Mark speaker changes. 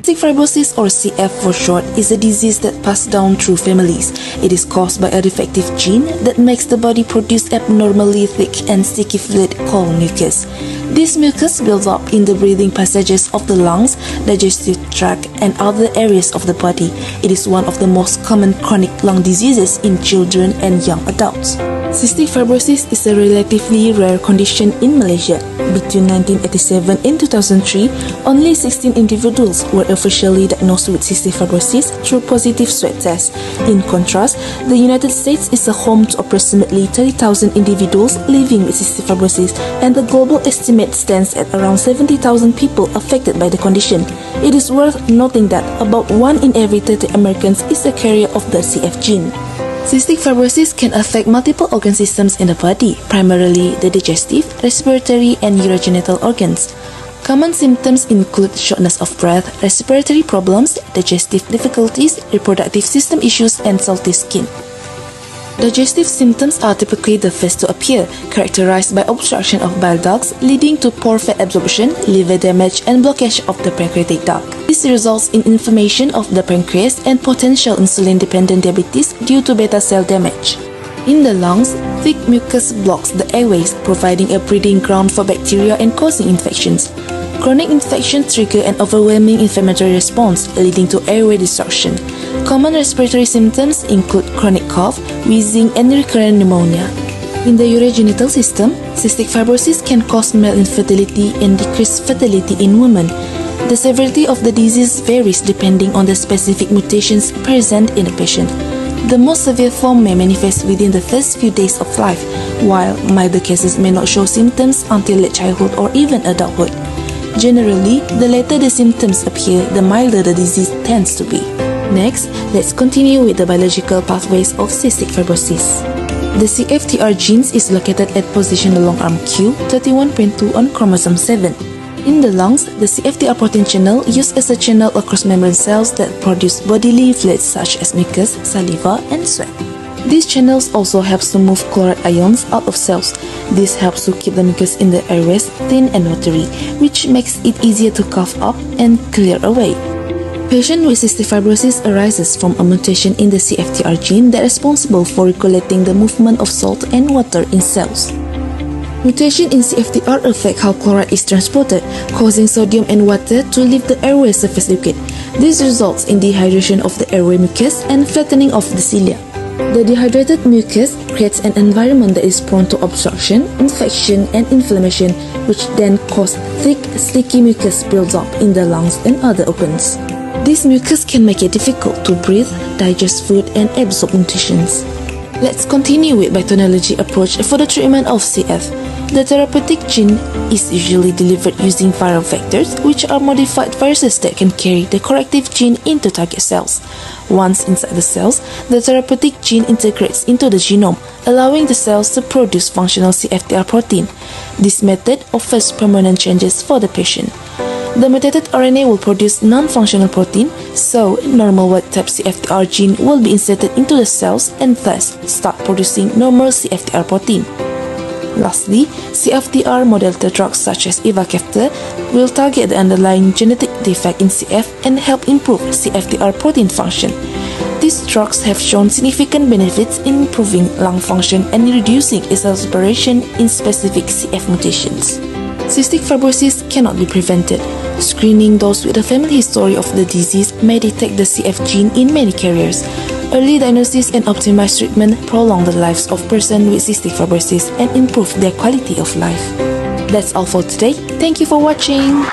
Speaker 1: Cystic fibrosis, or CF for short, is a disease that passes down through families. It is caused by a defective gene that makes the body produce abnormally thick and sticky fluid called mucus. This mucus builds up in the breathing passages of the lungs, digestive tract, and other areas of the body. It is one of the most common chronic lung diseases in children and young adults. Cystic fibrosis is a relatively rare condition in Malaysia. Between 1987 and 2003, only 16 individuals were officially diagnosed with cystic fibrosis through positive sweat tests. In contrast, the United States is a home to approximately 30,000 individuals living with cystic fibrosis, and the global estimate stands at around 70,000 people affected by the condition. It is worth noting that about 1 in every 30 Americans is a carrier of the CF gene. Cystic fibrosis can affect multiple organ systems in the body, primarily the digestive, respiratory, and urogenital organs. Common symptoms include shortness of breath, respiratory problems, digestive difficulties, reproductive system issues, and salty skin. Digestive symptoms are typically the first to appear, characterized by obstruction of bile ducts, leading to poor fat absorption, liver damage, and blockage of the pancreatic duct. This results in inflammation of the pancreas and potential insulin-dependent diabetes due to beta cell damage. In the lungs, thick mucus blocks the airways, providing a breeding ground for bacteria and causing infections. Chronic infections trigger an overwhelming inflammatory response, leading to airway destruction. Common respiratory symptoms include chronic cough, wheezing, and recurrent pneumonia. In the urogenital system, cystic fibrosis can cause male infertility and decrease fertility in women. The severity of the disease varies depending on the specific mutations present in the patient. The most severe form may manifest within the first few days of life, while milder cases may not show symptoms until late childhood or even adulthood. Generally, the later the symptoms appear, the milder the disease tends to be. Next, let's continue with the biological pathways of cystic fibrosis. The CFTR gene is located at position along arm Q, 31.2 on chromosome 7. In the lungs, the CFTR protein channel used as a channel across membrane cells that produce bodily fluids such as mucus, saliva, and sweat. These channels also help to move chloride ions out of cells. This helps to keep the mucus in the airways thin and watery, which makes it easier to cough up and clear away. Patient with cystic fibrosis arises from a mutation in the CFTR gene that is responsible for regulating the movement of salt and water in cells. Mutation in CFTR affect how chloride is transported, causing sodium and water to leave the airway surface liquid. This results in dehydration of the airway mucus and flattening of the cilia. The dehydrated mucus creates an environment that is prone to obstruction, infection, and inflammation, which then cause thick, sticky mucus buildup in the lungs and other organs. This mucus can make it difficult to breathe, digest food, and absorb nutrients. Let's continue with bioteknology approach for the treatment of CF. The therapeutic gene is usually delivered using viral vectors, which are modified viruses that can carry the corrective gene into target cells. Once inside the cells, the therapeutic gene integrates into the genome, allowing the cells to produce functional CFTR protein. This method offers permanent changes for the patient. The mutated RNA will produce non-functional protein, so normal wild-type CFTR gene will be inserted into the cells and thus start producing normal CFTR protein. Lastly, CFTR modulator drugs such as ivacaftor will target the underlying genetic defect in CF and help improve CFTR protein function. These drugs have shown significant benefits in improving lung function and reducing exacerbation in specific CF mutations. Cystic fibrosis cannot be prevented. Screening those with a family history of the disease may detect the CF gene in many carriers. Early diagnosis and optimized treatment prolong the lives of persons with cystic fibrosis and improve their quality of life. That's all for today. Thank you for watching.